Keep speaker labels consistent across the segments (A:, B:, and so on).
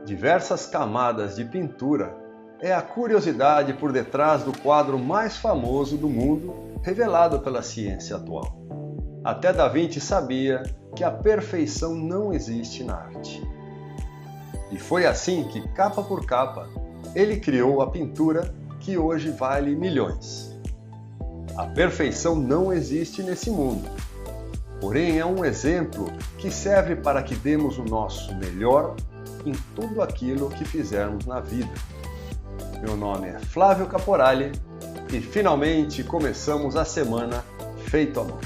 A: Diversas camadas de pintura é a curiosidade por detrás do quadro mais famoso do mundo, revelado pela ciência atual. Até Da Vinci sabia que a perfeição não existe na arte. E foi assim que, capa por capa, ele criou a pintura que hoje vale milhões. A perfeição não existe nesse mundo, porém é um exemplo que serve para que demos o nosso melhor em tudo aquilo que fizermos na vida. Meu nome é Flávio Caporali e finalmente começamos a semana feito à mão.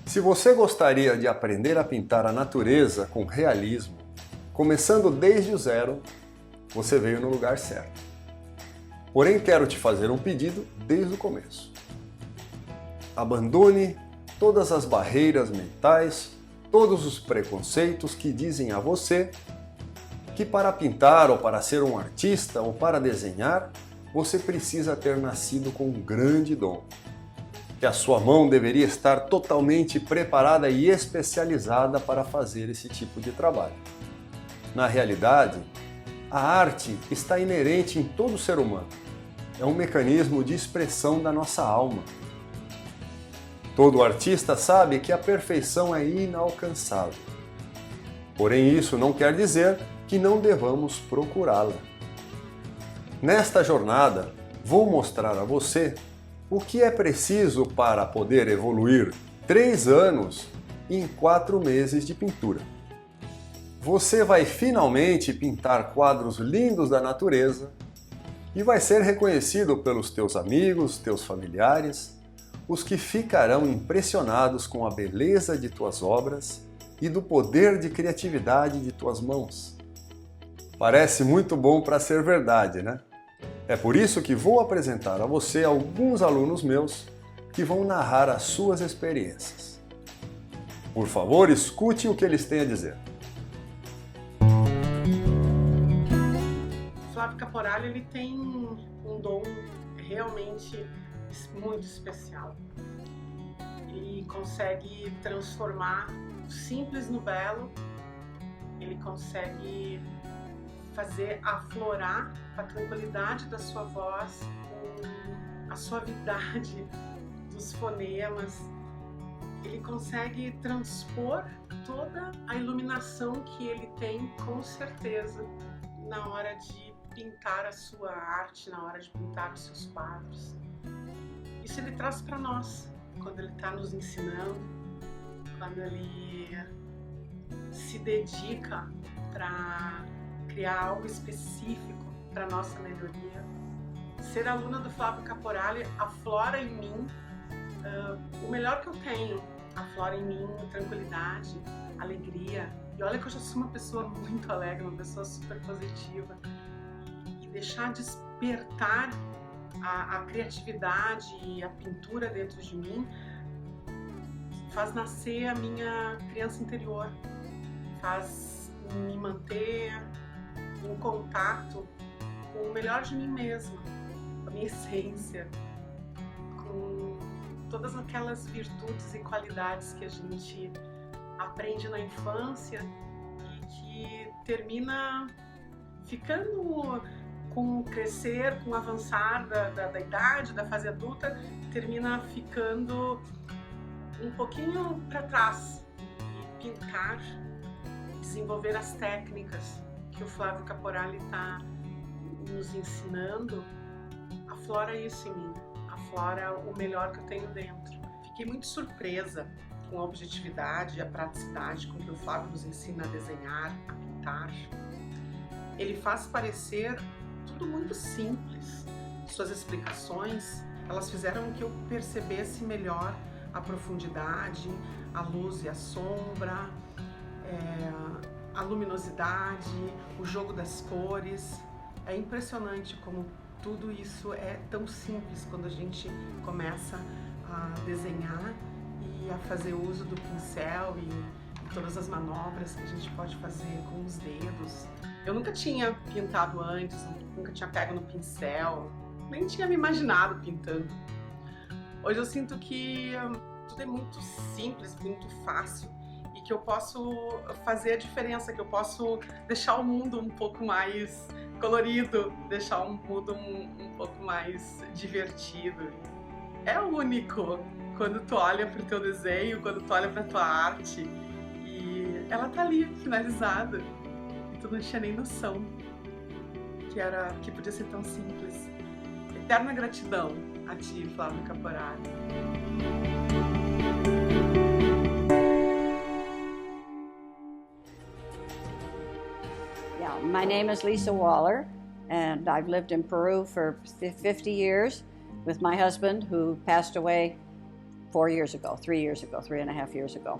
A: Se você gostaria de aprender a pintar a natureza com realismo, começando desde o zero, você veio no lugar certo. Porém, quero te fazer um pedido desde o começo. Abandone todas as barreiras mentais, todos os preconceitos que dizem a você que para pintar ou para ser um artista ou para desenhar, você precisa ter nascido com um grande dom. Que a sua mão deveria estar totalmente preparada e especializada para fazer esse tipo de trabalho. Na realidade, a arte está inerente em todo ser humano. É um mecanismo de expressão da nossa alma. Todo artista sabe que a perfeição é inalcançável. Porém, isso não quer dizer que não devamos procurá-la. Nesta jornada, vou mostrar a você o que é preciso para poder evoluir 3 anos em 4 meses de pintura. Você vai finalmente pintar quadros lindos da natureza e vai ser reconhecido pelos teus amigos, teus familiares, os que ficarão impressionados com a beleza de tuas obras e do poder de criatividade de tuas mãos. Parece muito bom para ser verdade, né? É por isso que vou apresentar a você alguns alunos meus que vão narrar as suas experiências. Por favor, escute o que eles têm a dizer.
B: Flávio Caporali, ele tem um dom realmente muito especial. Ele consegue transformar o simples no belo, ele consegue fazer aflorar a tranquilidade da sua voz, com a suavidade dos fonemas. Ele consegue transpor toda a iluminação que ele tem, com certeza, na hora de pintar a sua arte, na hora de pintar os seus quadros. Isso ele traz para nós, quando ele está nos ensinando, quando ele se dedica para criar algo específico para nossa melhoria. Ser aluna do Flávio Caporali aflora em mim o melhor que eu tenho, aflora em mim tranquilidade, alegria. E olha que eu já sou uma pessoa muito alegre, uma pessoa super positiva. E deixar despertar a criatividade e a pintura dentro de mim faz nascer a minha criança interior, faz me manter em contato com o melhor de mim mesma, com a minha essência, com todas aquelas virtudes e qualidades que a gente aprende na infância e que termina ficando com o crescer, com o avançar da idade, da fase adulta, termina ficando um pouquinho para trás. E pintar, desenvolver as técnicas que o Flávio Caporali está nos ensinando, aflora isso em mim, aflora o melhor que eu tenho dentro. Fiquei muito surpresa com a objetividade e a praticidade com que o Flávio nos ensina a desenhar, a pintar. Ele faz parecer tudo muito simples. Suas explicações, elas fizeram que eu percebesse melhor a profundidade, a luz e a sombra, a luminosidade, o jogo das cores. É impressionante como tudo isso é tão simples quando a gente começa a desenhar e a fazer uso do pincel e todas as manobras que a gente pode fazer com os dedos. Eu nunca tinha pintado antes, nunca tinha pego no pincel, nem tinha me imaginado pintando. Hoje eu sinto que tudo é muito simples, muito fácil e que eu posso fazer a diferença, que eu posso deixar o mundo um pouco mais colorido, deixar o mundo um pouco mais divertido. É único quando tu olha para o teu desenho, quando tu olha para tua arte e ela tá ali, finalizada. E tu não tinha nem noção que podia ser tão simples. Eterna gratidão a ti, Flávio Caporale.
C: Yeah, my name is Lisa Waller, and I've lived in Peru for 50 years with my husband, who passed away 3 and a half years ago.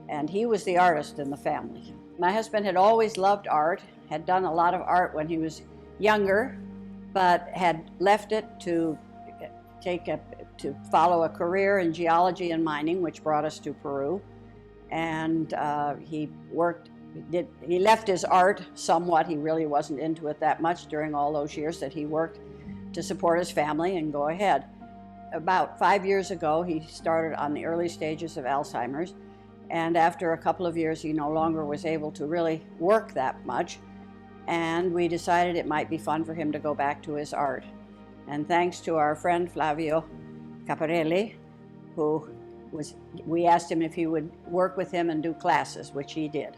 C: And he was the artist in the family. My husband had always loved art, had done a lot of art when he was younger, but had left it to follow a career in geology and mining, which brought us to Peru. And he left his art somewhat. He really wasn't into it that much during all those years that he worked to support his family and go ahead. About 5 years ago, he started on the early stages of Alzheimer's, and after a couple of years, he no longer was able to really work that much, and we decided it might be fun for him to go back to his art. And thanks to our friend Flavio Caporelli, we asked him if he would work with him and do classes, which he did.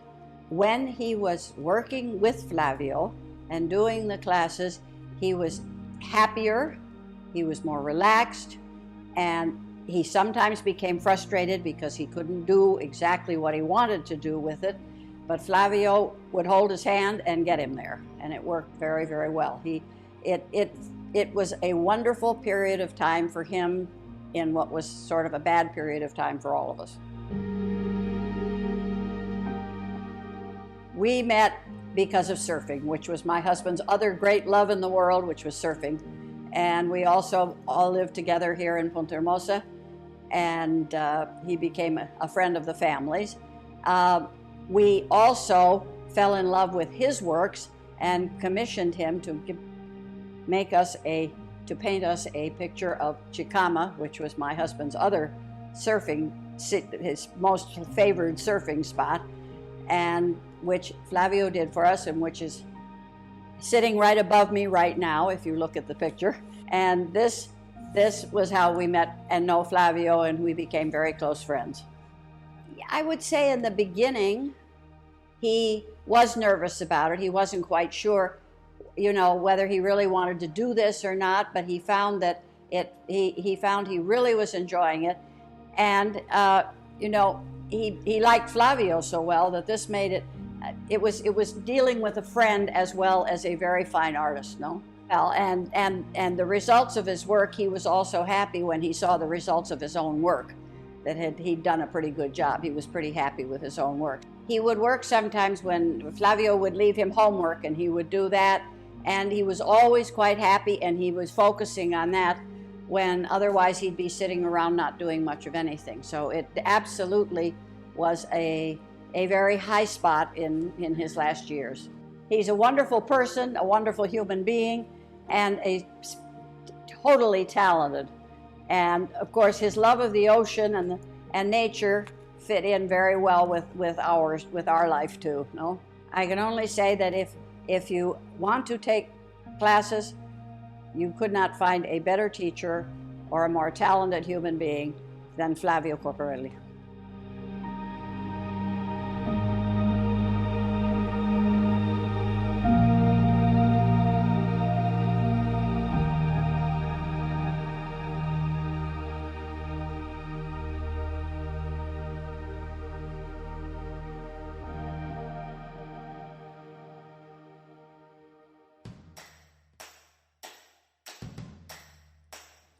C: When he was working with Flavio and doing the classes, he was happier, he was more relaxed, and he sometimes became frustrated because he couldn't do exactly what he wanted to do with it, but Flavio would hold his hand and get him there, and it worked very, very well. It was a wonderful period of time for him in what was sort of a bad period of time for all of us. We met because of surfing, which was my husband's other great love in the world, which was surfing. And we also all lived together here in Punta Hermosa, and he became a friend of the family's. We also fell in love with his works and commissioned him to paint us a picture of Chicama, which was my husband's other his most favored surfing spot, and which Flavio did for us, and which is sitting right above me right now, if you look at the picture. And this was how we met and know Flavio, and we became very close friends. I would say in the beginning, he was nervous about it. He wasn't quite sure, whether he really wanted to do this or not, but he found that he found he really was enjoying it. And, he liked Flavio so well that this made it was dealing with a friend as well as a very fine artist, no? Well, and the results of his work, he was also happy when he saw the results of his own work, that he'd done a pretty good job. He was pretty happy with his own work. He would work sometimes when Flavio would leave him homework, and he would do that, and he was always quite happy, and he was focusing on that when otherwise he'd be sitting around not doing much of anything. So it absolutely was a very high spot in his last years. He's a wonderful person, a wonderful human being, and totally talented. And of course, his love of the ocean and nature fit in very well with our life too. No, I can only say that if you want to take classes, you could not find a better teacher or a more talented human being than Flavio Caporelli.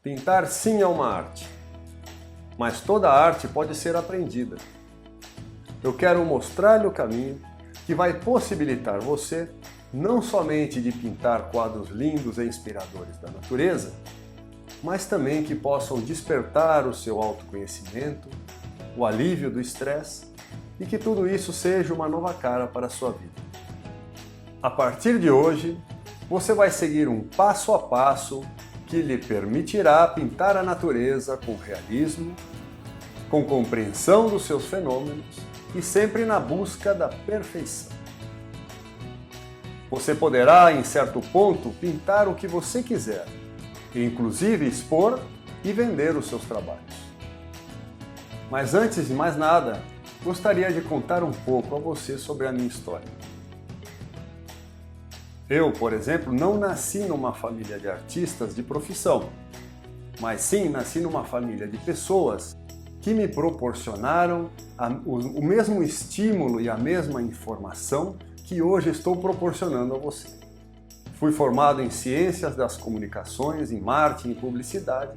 A: Pintar sim é uma arte, mas toda arte pode ser aprendida. Eu quero mostrar-lhe o caminho que vai possibilitar você não somente de pintar quadros lindos e inspiradores da natureza, mas também que possam despertar o seu autoconhecimento, o alívio do estresse e que tudo isso seja uma nova cara para a sua vida. A partir de hoje, você vai seguir um passo a passo que lhe permitirá pintar a natureza com realismo, com compreensão dos seus fenômenos e sempre na busca da perfeição. Você poderá, em certo ponto, pintar o que você quiser, inclusive expor e vender os seus trabalhos. Mas antes de mais nada, gostaria de contar um pouco a você sobre a minha história. Eu, por exemplo, não nasci numa família de artistas de profissão, mas sim nasci numa família de pessoas que me proporcionaram o mesmo estímulo e a mesma informação que hoje estou proporcionando a você. Fui formado em Ciências das Comunicações, em Marketing e Publicidade,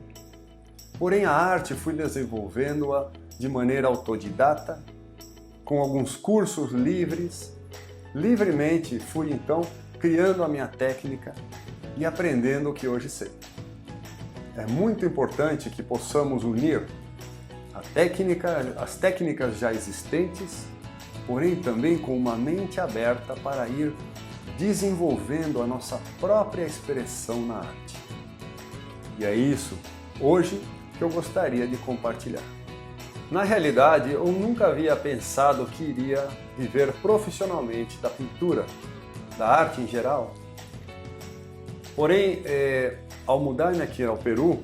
A: porém a arte fui desenvolvendo-a de maneira autodidata, com alguns cursos livremente fui então criando a minha técnica e aprendendo o que hoje sei. É muito importante que possamos unir as técnicas já existentes, porém também com uma mente aberta para ir desenvolvendo a nossa própria expressão na arte. E é isso, hoje, que eu gostaria de compartilhar. Na realidade, eu nunca havia pensado que iria viver profissionalmente da pintura, da arte em geral. Porém, ao mudar-me aqui ao Peru,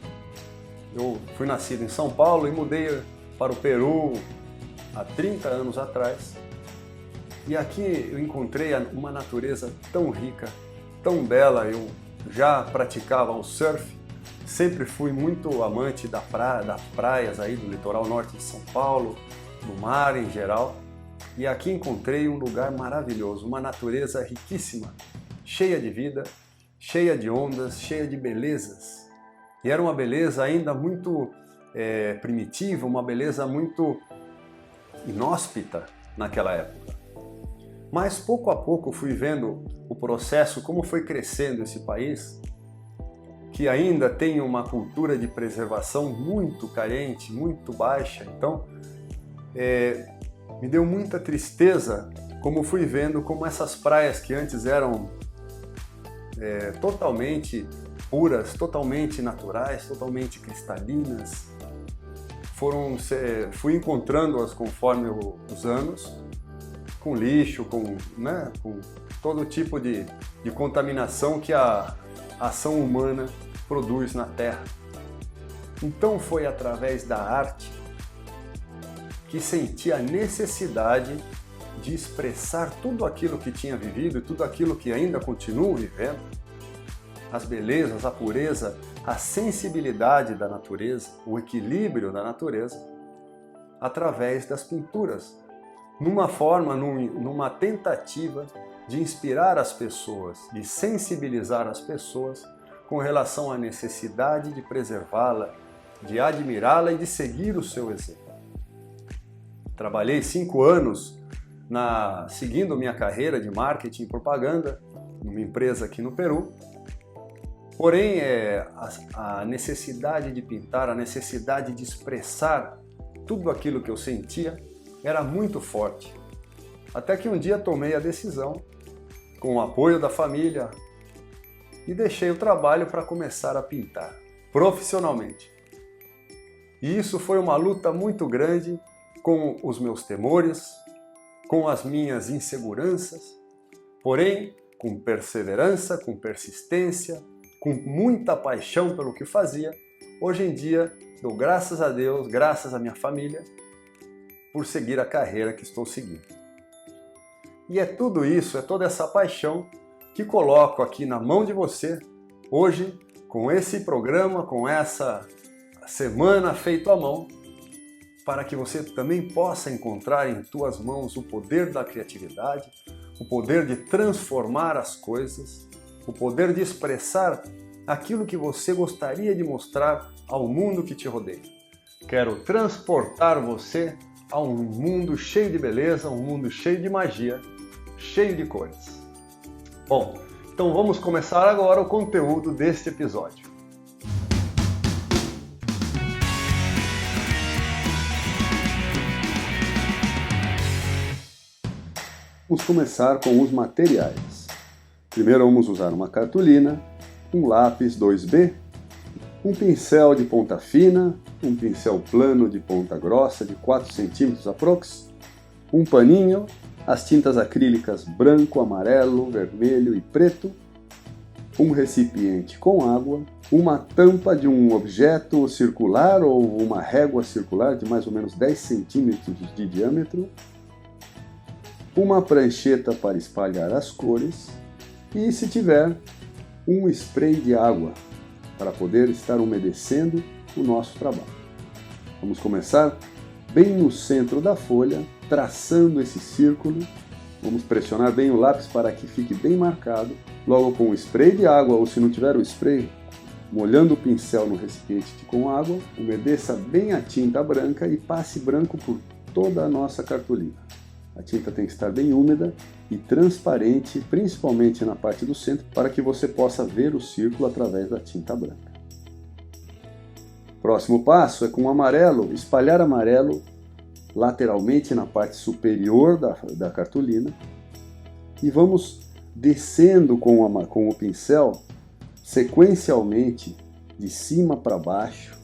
A: eu fui nascido em São Paulo e mudei para o Peru há 30 anos atrás. E aqui eu encontrei uma natureza tão rica, tão bela. Eu já praticava o surf, sempre fui muito amante das praias aí do litoral norte de São Paulo, do mar em geral. E aqui encontrei um lugar maravilhoso, uma natureza riquíssima, cheia de vida, cheia de ondas, cheia de belezas. E era uma beleza ainda muito primitiva, uma beleza muito inóspita naquela época. Mas pouco a pouco fui vendo o processo, como foi crescendo esse país, que ainda tem uma cultura de preservação muito carente, muito baixa. Então, me deu muita tristeza como fui vendo como essas praias que antes eram totalmente puras, totalmente naturais, totalmente cristalinas, fui encontrando-as conforme os anos, com lixo, com todo tipo de contaminação que a ação humana produz na Terra. Então foi através da arte que senti a necessidade de expressar tudo aquilo que tinha vivido e tudo aquilo que ainda continuo vivendo, as belezas, a pureza, a sensibilidade da natureza, o equilíbrio da natureza, através das pinturas, numa tentativa de inspirar as pessoas, de sensibilizar as pessoas com relação à necessidade de preservá-la, de admirá-la e de seguir o seu exemplo. Trabalhei 5 anos seguindo minha carreira de marketing e propaganda numa empresa aqui no Peru. Porém, a necessidade de pintar, a necessidade de expressar tudo aquilo que eu sentia era muito forte. Até que um dia tomei a decisão, com o apoio da família, e deixei o trabalho para começar a pintar, profissionalmente. E isso foi uma luta muito grande com os meus temores, com as minhas inseguranças, porém, com perseverança, com persistência, com muita paixão pelo que fazia, hoje em dia dou graças a Deus, graças à minha família, por seguir a carreira que estou seguindo. E é tudo isso, é toda essa paixão que coloco aqui na mão de você, hoje, com esse programa, com essa semana feito à mão, para que você também possa encontrar em tuas mãos o poder da criatividade, o poder de transformar as coisas, o poder de expressar aquilo que você gostaria de mostrar ao mundo que te rodeia. Quero transportar você a um mundo cheio de beleza, um mundo cheio de magia, cheio de cores. Bom, então vamos começar agora o conteúdo deste episódio. Vamos começar com os materiais. Primeiro vamos usar uma cartolina, um lápis 2B, um pincel de ponta fina, um pincel plano de ponta grossa de 4 cm aprox, um paninho, as tintas acrílicas branco, amarelo, vermelho e preto, um recipiente com água, uma tampa de um objeto circular ou uma régua circular de mais ou menos 10 cm de diâmetro, uma prancheta para espalhar as cores e, se tiver, um spray de água para poder estar umedecendo o nosso trabalho. Vamos começar bem no centro da folha, traçando esse círculo. Vamos pressionar bem o lápis para que fique bem marcado. Logo com o spray de água, ou se não tiver o spray, molhando o pincel no recipiente com água, umedeça bem a tinta branca e passe branco por toda a nossa cartolina. A tinta tem que estar bem úmida e transparente, principalmente na parte do centro, para que você possa ver o círculo através da tinta branca. Próximo passo é com o amarelo, espalhar amarelo lateralmente na parte superior da cartolina e vamos descendo com o pincel sequencialmente de cima para baixo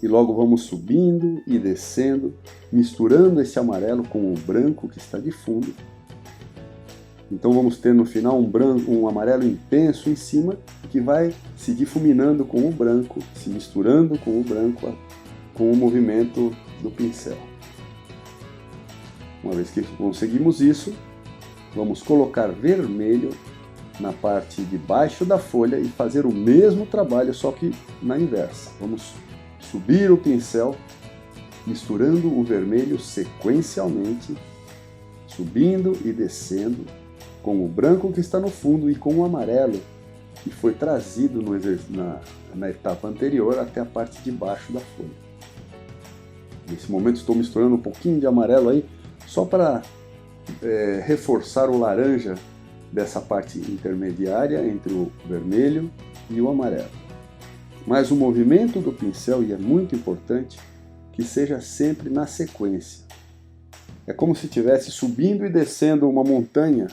A: e logo vamos subindo e descendo, misturando esse amarelo com o branco que está de fundo. Então vamos ter no final um amarelo intenso em cima que vai se difuminando com o branco, se misturando com o branco com o movimento do pincel. Uma vez que conseguimos isso, vamos colocar vermelho na parte de baixo da folha e fazer o mesmo trabalho, só que na inversa. Vamos subir o pincel, misturando o vermelho sequencialmente, subindo e descendo, com o branco que está no fundo e com o amarelo que foi trazido na etapa anterior até a parte de baixo da folha. Nesse momento estou misturando um pouquinho de amarelo aí, só para reforçar o laranja dessa parte intermediária entre o vermelho e o amarelo. Mas o movimento do pincel, e é muito importante, que seja sempre na sequência. É como se estivesse subindo e descendo uma montanha,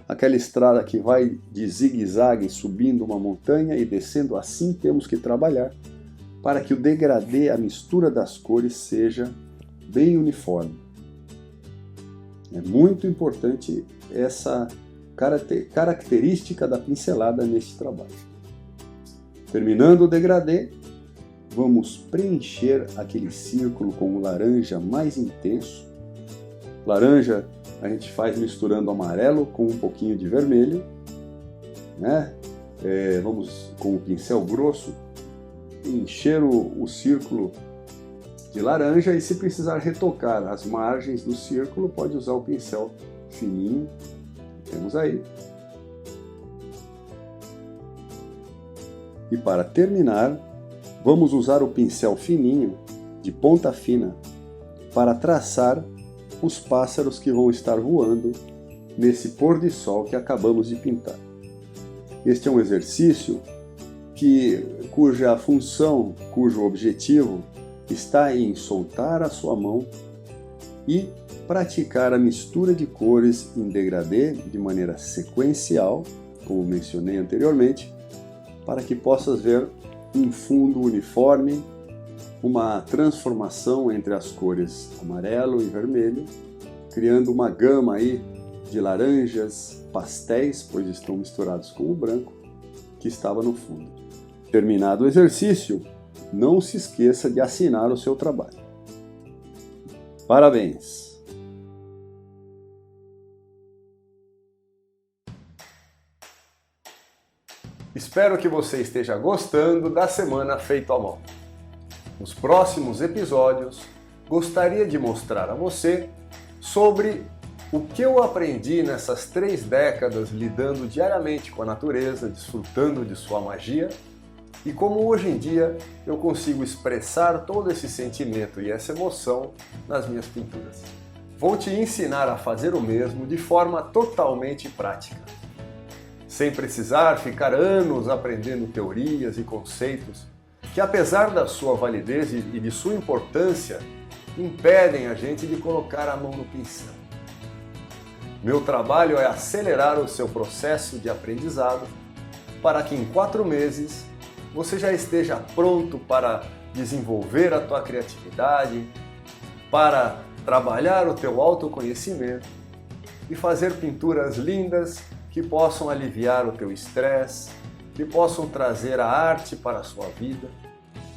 A: aquela estrada que vai de zigue-zague subindo uma montanha e descendo. Assim temos que trabalhar para que o degradê, a mistura das cores, seja bem uniforme. É muito importante essa característica da pincelada neste trabalho. Terminando o degradê, vamos preencher aquele círculo com o laranja mais intenso. Laranja a gente faz misturando amarelo com um pouquinho de vermelho, né? Vamos com o pincel grosso encher o círculo de laranja e, se precisar retocar as margens do círculo, pode usar o pincel fininho. Temos aí. E para terminar, vamos usar o pincel fininho de ponta fina para traçar os pássaros que vão estar voando nesse pôr de sol que acabamos de pintar. Este é um exercício cuja função, cujo objetivo está em soltar a sua mão e praticar a mistura de cores em degradê de maneira sequencial, como mencionei anteriormente, para que possas ver um fundo uniforme, uma transformação entre as cores amarelo e vermelho, criando uma gama aí de laranjas, pastéis, pois estão misturados com o branco, que estava no fundo. Terminado o exercício, não se esqueça de assinar o seu trabalho. Parabéns! Espero que você esteja gostando da Semana Feito à Mão. Nos próximos episódios, gostaria de mostrar a você sobre o que eu aprendi nessas 3 décadas lidando diariamente com a natureza, desfrutando de sua magia, e como hoje em dia eu consigo expressar todo esse sentimento e essa emoção nas minhas pinturas. Vou te ensinar a fazer o mesmo de forma totalmente prática, sem precisar ficar anos aprendendo teorias e conceitos que, apesar da sua validez e de sua importância, impedem a gente de colocar a mão no pincel. Meu trabalho é acelerar o seu processo de aprendizado para que em 4 meses você já esteja pronto para desenvolver a tua criatividade, para trabalhar o teu autoconhecimento e fazer pinturas lindas que possam aliviar o teu estresse, que possam trazer a arte para a sua vida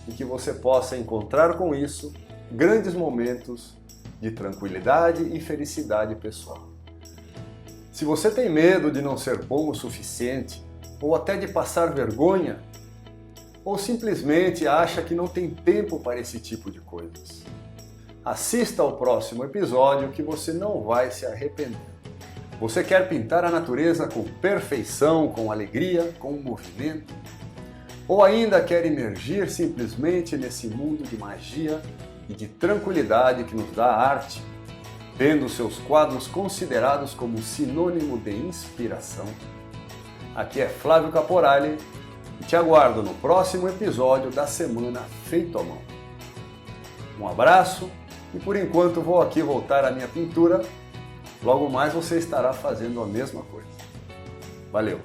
A: e que você possa encontrar com isso grandes momentos de tranquilidade e felicidade pessoal. Se você tem medo de não ser bom o suficiente, ou até de passar vergonha, ou simplesmente acha que não tem tempo para esse tipo de coisas, assista ao próximo episódio que você não vai se arrepender. Você quer pintar a natureza com perfeição, com alegria, com movimento? Ou ainda quer emergir simplesmente nesse mundo de magia e de tranquilidade que nos dá a arte, tendo seus quadros considerados como sinônimo de inspiração? Aqui é Flávio Caporali e te aguardo no próximo episódio da Semana Feito à Mão. Um abraço e por enquanto vou aqui voltar à minha pintura. Logo mais você estará fazendo a mesma coisa. Valeu!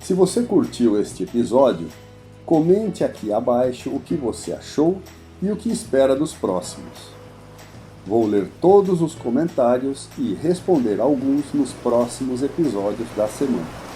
A: Se você curtiu este episódio, comente aqui abaixo o que você achou e o que espera dos próximos. Vou ler todos os comentários e responder alguns nos próximos episódios da semana.